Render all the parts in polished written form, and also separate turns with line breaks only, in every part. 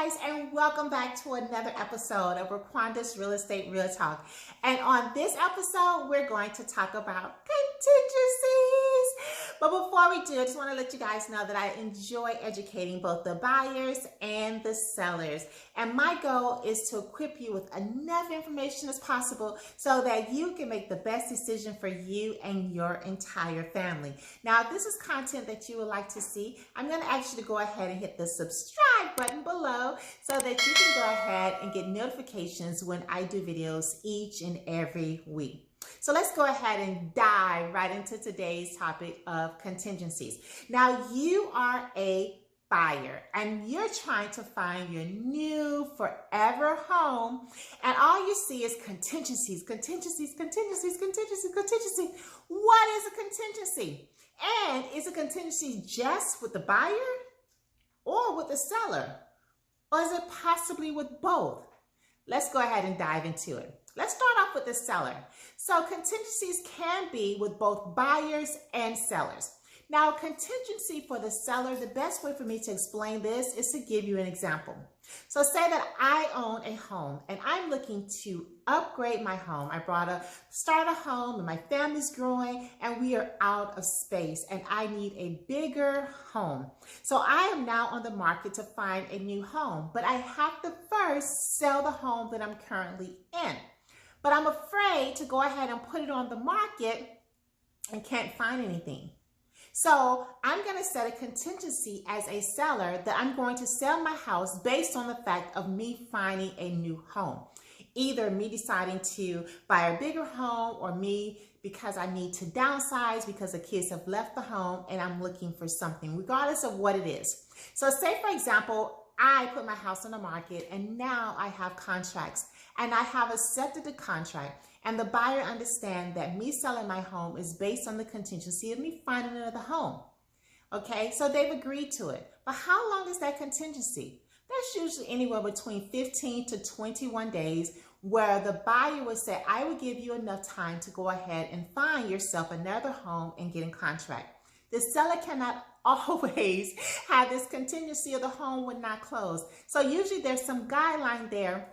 guys, and welcome back to another episode of RoQuanda's Real Estate Real Talk. And on this episode, we're going to talk about contingencies. But before we do, I just want to let you guys know that I enjoy educating both the buyers and the sellers. And my goal is to equip you with enough information as possible so that you can make the best decision for you and your entire family. Now, if this is content that you would like to see, I'm going to ask you to go ahead and hit the subscribe button below so that you can go ahead and get notifications when I do videos each and every week. So let's go ahead and dive right into today's topic of contingencies. Now, you are a buyer and you're trying to find your new forever home, and all you see is contingencies, contingencies, contingencies, contingencies, contingencies. What is a contingency? And is a contingency just with the buyer or with the seller? Or is it possibly with both? Let's go ahead and dive into it. Let's start off with the seller. So contingencies can be with both buyers and sellers. Now, contingency for the seller, the best way for me to explain this is to give you an example. So say that I own a home and I'm looking to upgrade my home. I start a home and my family's growing and we are out of space and I need a bigger home. So I am now on the market to find a new home, but I have to first sell the home that I'm currently in. But I'm afraid to go ahead and put it on the market and can't find anything. So I'm going to set a contingency as a seller that I'm going to sell my house based on the fact of me finding a new home. Either me deciding to buy a bigger home, or me because I need to downsize because the kids have left the home and I'm looking for something, regardless of what it is. So say, for example, I put my house on the market and now I have contracts and I have accepted the contract. And the buyer understands that me selling my home is based on the contingency of me finding another home. Okay, so they've agreed to it. But how long is that contingency? That's usually anywhere between 15 to 21 days, where the buyer would say, I will give you enough time to go ahead and find yourself another home and get in contract. The seller cannot always have this contingency or the home would not close. So usually there's some guideline there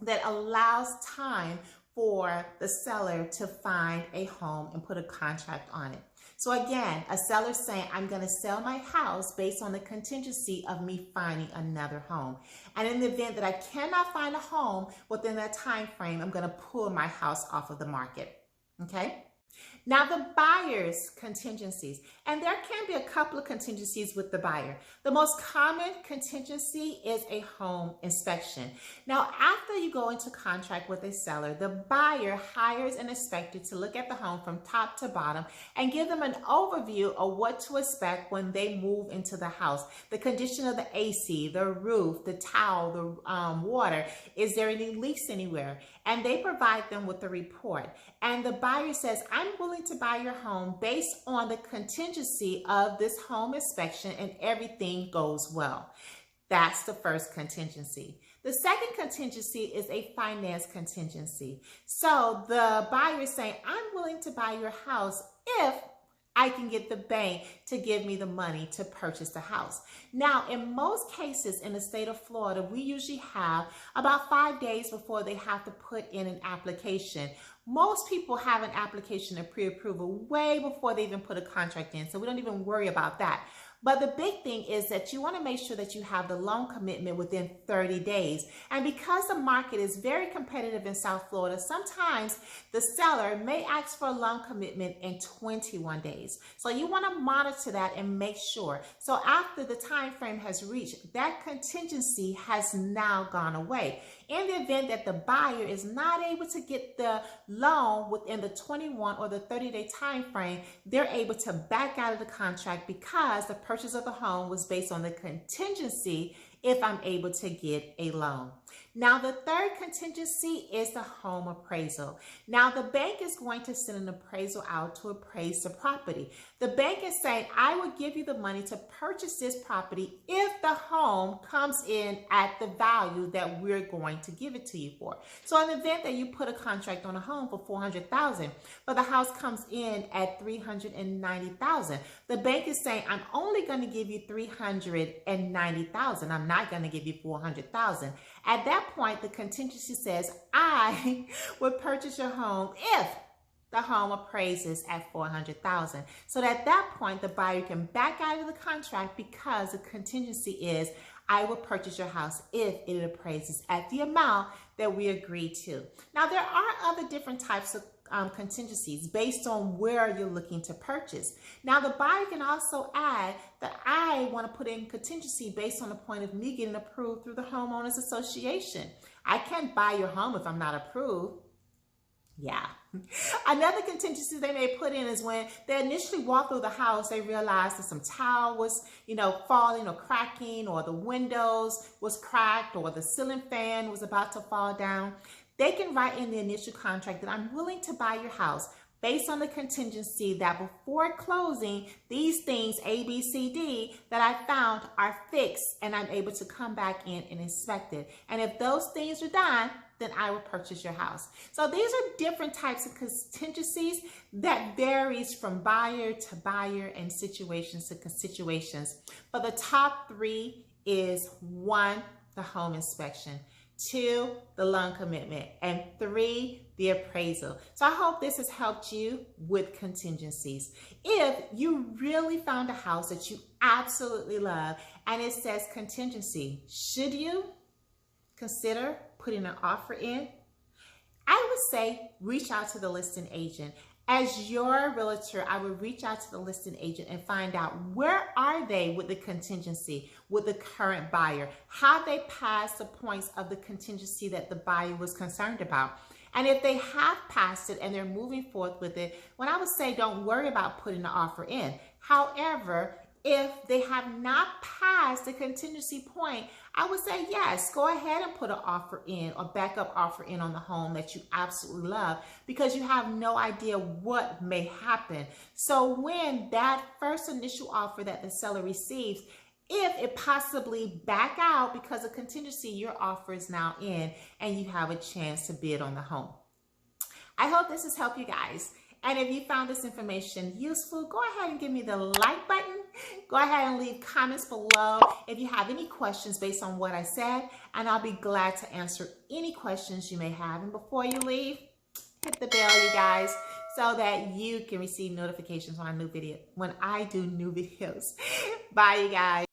that allows time for the seller to find a home and put a contract on it. So again, a seller saying, I'm going to sell my house based on the contingency of me finding another home. And in the event that I cannot find a home within that time frame, I'm going to pull my house off of the market. Okay? Now, the buyer's contingencies, and there can be a couple of contingencies with the buyer. The most common contingency is a home inspection. Now, after you go into contract with a seller, the buyer hires an inspector to look at the home from top to bottom and give them an overview of what to expect when they move into the house. The condition of the AC, the roof, the tile, the water. Is there any leaks anywhere? And they provide them with a report. And the buyer says, I'm willing to buy your home based on the contingency of this home inspection and everything goes well. That's the first contingency. The second contingency is a finance contingency. So the buyer is saying, I'm willing to buy your house if I can get the bank to give me the money to purchase the house. Now, in most cases in the state of Florida, we usually have about 5 days before they have to put in an application. Most people have an application and pre-approval way before they even put a contract in, so we don't even worry about that. But the big thing is that you want to make sure that you have the loan commitment within 30 days. And because the market is very competitive in South Florida, sometimes the seller may ask for a loan commitment in 21 days. So you want to monitor that and make sure. So after the time frame has reached, that contingency has now gone away. In the event that the buyer is not able to get the loan within the 21 or the 30-day time frame, they're able to back out of the contract because the purchase of the home was based on the contingency if I'm able to get a loan. Now, the third contingency is the home appraisal. Now, the bank is going to send an appraisal out to appraise the property. The bank is saying, I will give you the money to purchase this property if the home comes in at the value that we're going to give it to you for. So in the event that you put a contract on a home for $400,000, but the house comes in at $390,000, the bank is saying, I'm only going to give you $390,000. I'm not going to give you $400,000. At that point, the contingency says, I would purchase your home if the home appraises at $400,000. So at that point, the buyer can back out of the contract because the contingency is, I will purchase your house if it appraises at the amount that we agreed to. Now, there are other different types of contingencies based on where you're looking to purchase. Now, the buyer can also add that I want to put in contingency based on the point of me getting approved through the homeowners association. I can't buy your home if I'm not approved. Yeah. Another contingency they may put in is when they initially walk through the house, they realize that some tile was, falling or cracking, or the windows was cracked, or the ceiling fan was about to fall down. They can write in the initial contract that I'm willing to buy your house based on the contingency that before closing, these things, A, B, C, D, that I found are fixed, and I'm able to come back in and inspect it. And if those things are done, then I will purchase your house. So these are different types of contingencies that varies from buyer to buyer and situations to situations. But the top three is 1, the home inspection, 2, the loan commitment, and 3, the appraisal. So I hope this has helped you with contingencies. If you really found a house that you absolutely love and it says contingency, should you consider putting an offer in? I would say reach out to the listing agent. As your realtor, I would reach out to the listing agent and find out where are they with the contingency, with the current buyer. Have they passed the points of the contingency that the buyer was concerned about? And if they have passed it and they're moving forth with it, when I would say don't worry about putting the offer in. However, if they have not passed the contingency point, I would say yes, go ahead and put an offer in or backup offer in on the home that you absolutely love, because you have no idea what may happen. So when that first initial offer that the seller receives, if it possibly back out because of contingency, your offer is now in and you have a chance to bid on the home. I hope this has helped you guys. And if you found this information useful, go ahead and give me the like button. Go ahead and leave comments below if you have any questions based on what I said, and I'll be glad to answer any questions you may have. And before you leave, hit the bell, you guys, so that you can receive notifications when I do new videos. Bye, you guys.